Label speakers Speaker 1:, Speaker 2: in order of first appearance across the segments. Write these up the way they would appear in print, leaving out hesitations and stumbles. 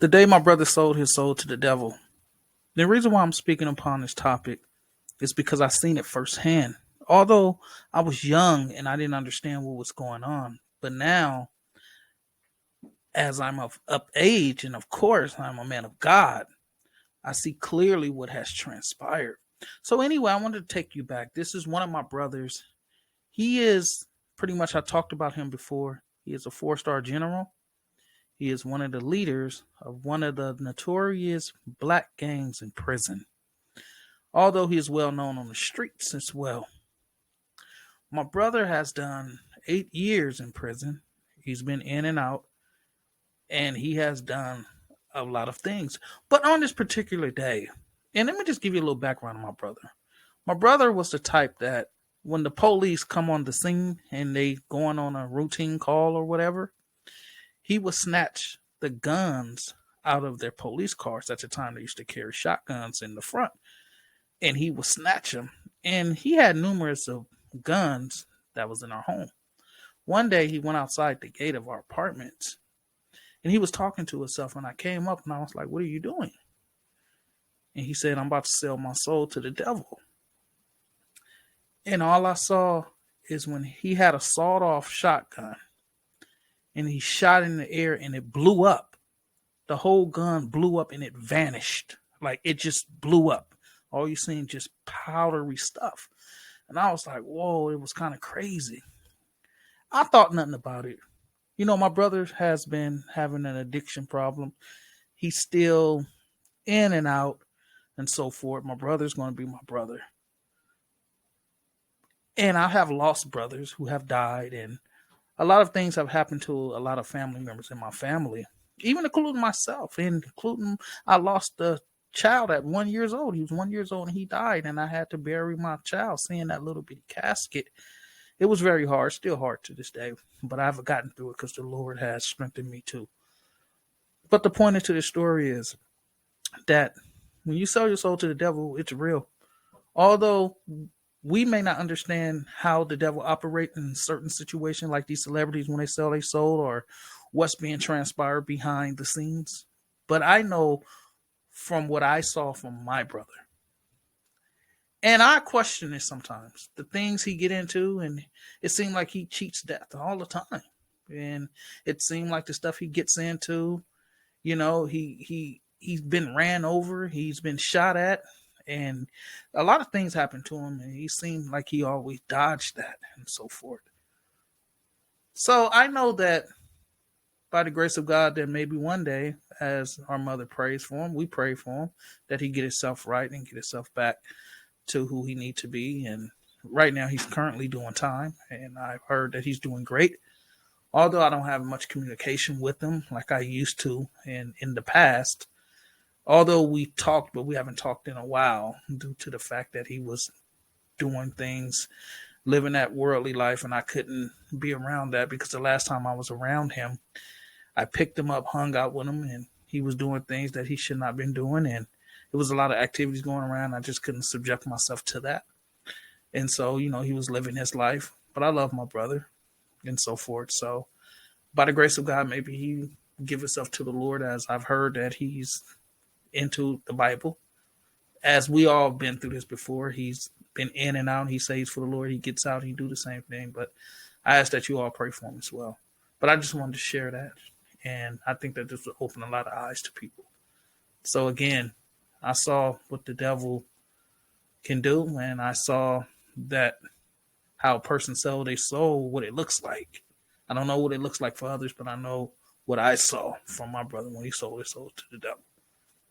Speaker 1: The day my brother sold his soul to the devil. The reason why I'm speaking upon this topic is because I seen it firsthand. Although I was young and I didn't understand what was going on, but now, as I'm of up age, and of course I'm a man of God, I see clearly what has transpired. So anyway, I wanted to take you back. This is one of my brothers. He is pretty much, I talked about him before. He is a 4-star general. He is one of the leaders of one of the notorious black gangs in prison, although he is well known on the streets as well. My brother has done 8 years in prison. He's been in and out, and he has done a lot of things. But on this particular day, and let me just give you a little background on my brother. My brother was the type that when the police come on the scene and they going on a routine call or whatever, he would snatch the guns out of their police cars. At the time, they used to carry shotguns in the front, and he would snatch them. And he had numerous of guns that was in our home. One day, he went outside the gate of our apartments, and he was talking to himself. And I came up, and I was like, "What are you doing?" And he said, "I'm about to sell my soul to the devil." And all I saw is when he had a sawed-off shotgun, and he shot in the air, and it blew up. The whole gun blew up, and it vanished. Like, it just blew up. All you seen just powdery stuff. And I was like, whoa, it was kind of crazy. I thought nothing about it. You know, my brother has been having an addiction problem. He's still in and out and so forth. My brother's going to be my brother. And I have lost brothers who have died, and a lot of things have happened to a lot of family members in my family, even including myself, and including I lost a child at 1 year old. He was 1 year old and he died, and I had to bury my child. Seeing that little bitty casket, it was very hard, still hard to this day, but I've gotten through it because the Lord has strengthened me too. But the point to this story is that when you sell your soul to the devil, it's real. Although we may not understand how the devil operates in certain situations, like these celebrities when they sell their soul, or what's being transpired behind the scenes. But I know from what I saw from my brother, and I question it sometimes, the things he get into, and it seemed like he cheats death all the time. And it seemed like the stuff he gets into, he's been ran over, he's been shot at, and a lot of things happened to him, and he seemed like he always dodged that and so forth. So I know that by the grace of God, that maybe one day, as our mother prays for him, we pray for him, that he get himself right and get himself back to who he needs to be. And right now he's currently doing time, and I've heard that he's doing great. Although I don't have much communication with him like I used to in the past. Although we talked, but we haven't talked in a while due to the fact that he was doing things, living that worldly life, and I couldn't be around that because the last time I was around him, I picked him up, hung out with him, and he was doing things that he should not have been doing. And it was a lot of activities going around. I just couldn't subject myself to that. And so, he was living his life. But I love my brother and so forth. So by the grace of God, maybe he give himself to the Lord, as I've heard that he's into the Bible. As we all been through this before, he's been in and out. He saves for the Lord. He gets out. He do the same thing. But I ask that you all pray for him as well. But I just wanted to share that. And I think that this will open a lot of eyes to people. So again, I saw what the devil can do, and I saw that how a person sells their soul, what it looks like. I don't know what it looks like for others, but I know what I saw from my brother when he sold his soul to the devil.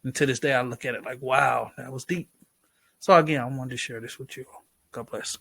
Speaker 1: And to this day, I look at it like, wow, that was deep. So again, I wanted to share this with you all. God bless.